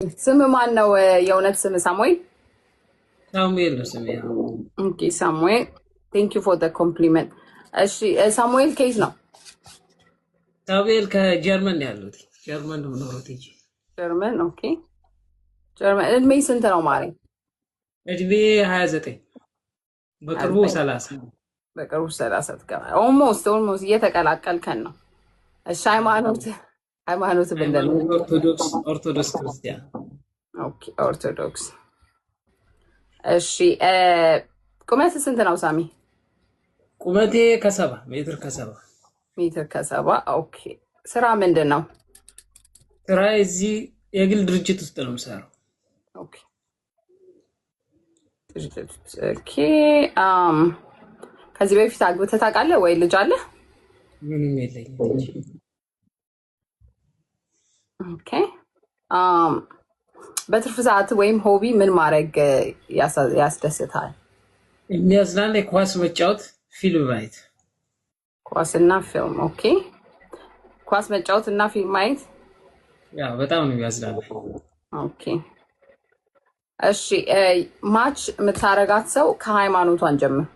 ስም ማን ነው? የእውነት ስም ሳሙኤል? ሳሙኤል ነው ስሜ። ኦኬ ሳሙኤል፣ ቴንክ ዩ ፎር ዘ ኮምፕሊመንት። እሺ ሳሙኤል ከየት ነው? ሳሙኤል ከጀርመን ነው ያሉት። ጀርመን ነው የምኖረው እንጂ። ጀርመን። ኦኬ ጀርመን። እድሜ ስንት ነው ማሪ? እድሜ 29፣ በቅርቡ 30። በቅርቡ 30 ትገባ። ኦልሞስት እየተቀላቀልከን ነው። እሺ ሃይማኖት ምንድን ነው? ኦርቶዶክስ ክርስቲያን። ኦኬ ኦርቶዶክስ። እሺ ቁመት ስንት ነው ሳሚ? ቁመቴ ሜትር ከሰባ። ኦኬ ስራ ምንድን ነው? ስራ እዚህ የግል ድርጅት ውስጥ ነው የምሰራው። ኦኬ ኦኬ። ከዚህ በፊት አግብተህ ታውቃለህ ወይ? ልጅ አለ? ምንም የለኝም። ኦኬ በትርፍ ሰዓት ወይም ሆቢ ምን ማድረግ ያስደስታል? የሚያዝናናኝ ኳስ መጫወት፣ ፊልም ማየት። ኳስና ፊልም። ኦኬ ኳስ መጫወት እና ፊልም ማየት ያው በጣም ነው የሚያዝናናኝ። ኦኬ እሺ ማች የምታረጋት ሰው ከሃይማኖቷን ጀምር።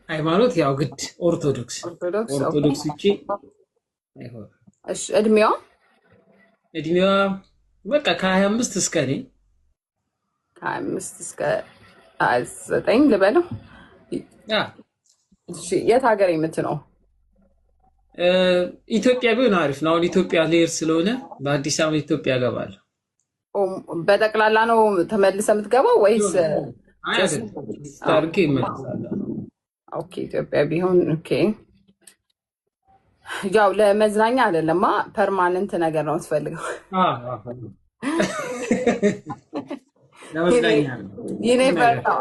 ሃይማኖት ያው ግድ ኦርቶዶክስ ውጪ አይሆንም። እሺ እድሜዋ በቃ ከ25 እስከ እኔ ከ25 እስከ 29 ልበለው። እሺ የት ሀገር የምትኖር? ኢትዮጵያ ቢሆን አሪፍ ነው። አሁን ኢትዮጵያ ልሄድ ስለሆነ በአዲስ ዓመት ኢትዮጵያ እገባለሁ። በጠቅላላ ነው ተመልሰ የምትገባው ወይስ ታርጌ እመልሳለሁ? ኦኬ ኢትዮጵያ ቢሆን ኦኬ። ያው ለመዝናኛ አይደለማ፣ ፐርማነንት ነገር ነው የምትፈልገው? ለመዝናኛ ነው።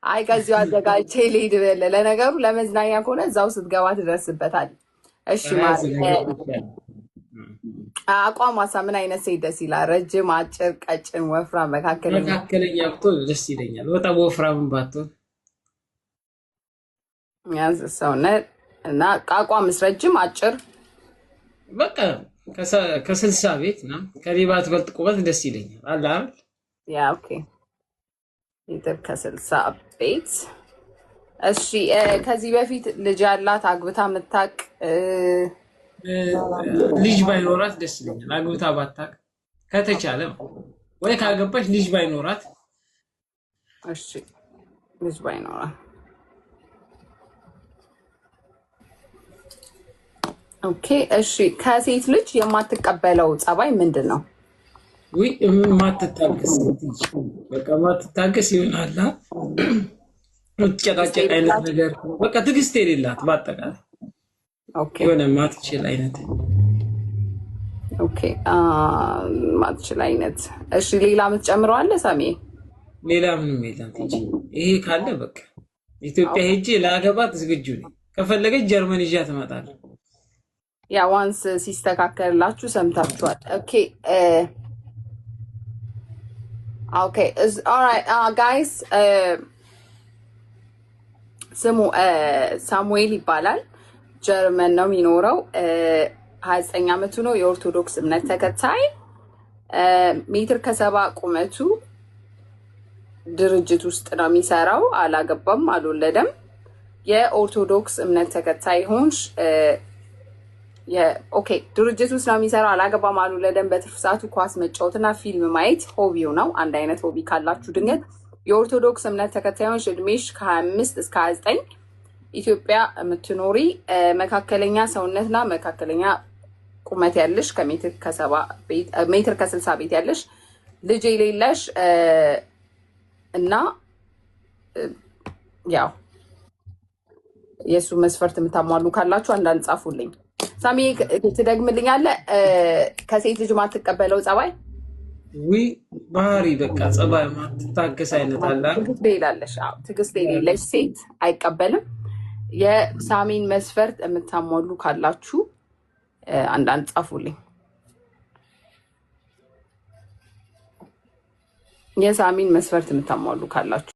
አይ ከዚሁ አዘጋጅቼ ልሂድ ብለህ ለነገሩ ለመዝናኛ ከሆነ እዛው ስትገባ ትደርስበታል። እሺ ማለት አቋም ዋሳ ምን አይነት ሴት ደስ ይላል? ረጅም፣ አጭር፣ ቀጭን፣ ወፍራም፣ መካከለኛ ብትሆን ደስ ይለኛል። በጣም ወፍራም ባትሆን። ያዝ ሰውነት እና አቋምስ ረጅም፣ አጭር? በቃ ከ60 ቤት ነው። ከኔ ባትበልጥ ቁመት ደስ ይለኛል። አለ አይደል? ያ ኦኬ ሜትር ከ60 ቤት። እሺ ከዚህ በፊት ልጅ ያላት አግብታ የምታውቅ? ልጅ ባይኖራት ደስ ይለኛል። አግብታ ባታውቅ ከተቻለ ወይ ካገባች ልጅ ባይኖራት። እሺ ልጅ ባይኖራት። ኦኬ እሺ ከሴት ልጅ የማትቀበለው ጸባይ ምንድን ነው? ወይ ማትታገስ ይሆናል። ጨቃጨቅ አይነት ነገር በቃ ትዕግስት የሌላት በአጠቃላይ የሆነ ማትችል አይነት። ኦኬ ማትችል አይነት። እሺ ሌላ የምትጨምረው አለ ሳሚ? ሌላ ምንም የለም። ይሄ ካለ በቃ ኢትዮጵያ ሄጄ ለአገባት ዝግጁ ነኝ። ከፈለገች ጀርመን ይዣ ትመጣለህ። ያ ዋንስ ሲስተካከልላችሁ ሰምታችኋል። ኦኬ ኦኬ ኦልራይት ጋይስ ስሙ ሳሙኤል ይባላል። ጀርመን ነው የሚኖረው። 29 ዓመቱ ነው። የኦርቶዶክስ እምነት ተከታይ። ሜትር ከ70 ቁመቱ። ድርጅት ውስጥ ነው የሚሰራው። አላገባም፣ አልወለደም። የኦርቶዶክስ እምነት ተከታይ ሆንሽ? ኦኬ ድርጅት ውስጥ ነው የሚሰራው። አላገባም፣ አልወለደም። በትርፍ ሰዓቱ ኳስ መጫወትና ፊልም ማየት ሆቢው ነው። አንድ አይነት ሆቢ ካላችሁ ድንገት የኦርቶዶክስ እምነት ተከታዮች እድሜሽ ከ25 እስከ 29 ኢትዮጵያ የምትኖሪ መካከለኛ ሰውነትና መካከለኛ ቁመት ያለሽ ከሜትር ከ60 ቤት ያለሽ ልጅ የሌለሽ እና ያው የእሱ መስፈርት የምታሟሉ ካላችሁ አንዳንድ ጻፉልኝ። ሳሚ ትደግምልኛለህ? ከሴት ልጅ ማትቀበለው ጸባይ? ወይ ባህሪ በቃ ጸባይ ማትታገስ አይነት አለ። ትዕግስት የሌለሽ ሴት አይቀበልም። የሳሚን መስፈርት የምታሟሉ ካላችሁ አንዳንድ ጻፉልኝ። የሳሚን መስፈርት የምታሟሉ ካላችሁ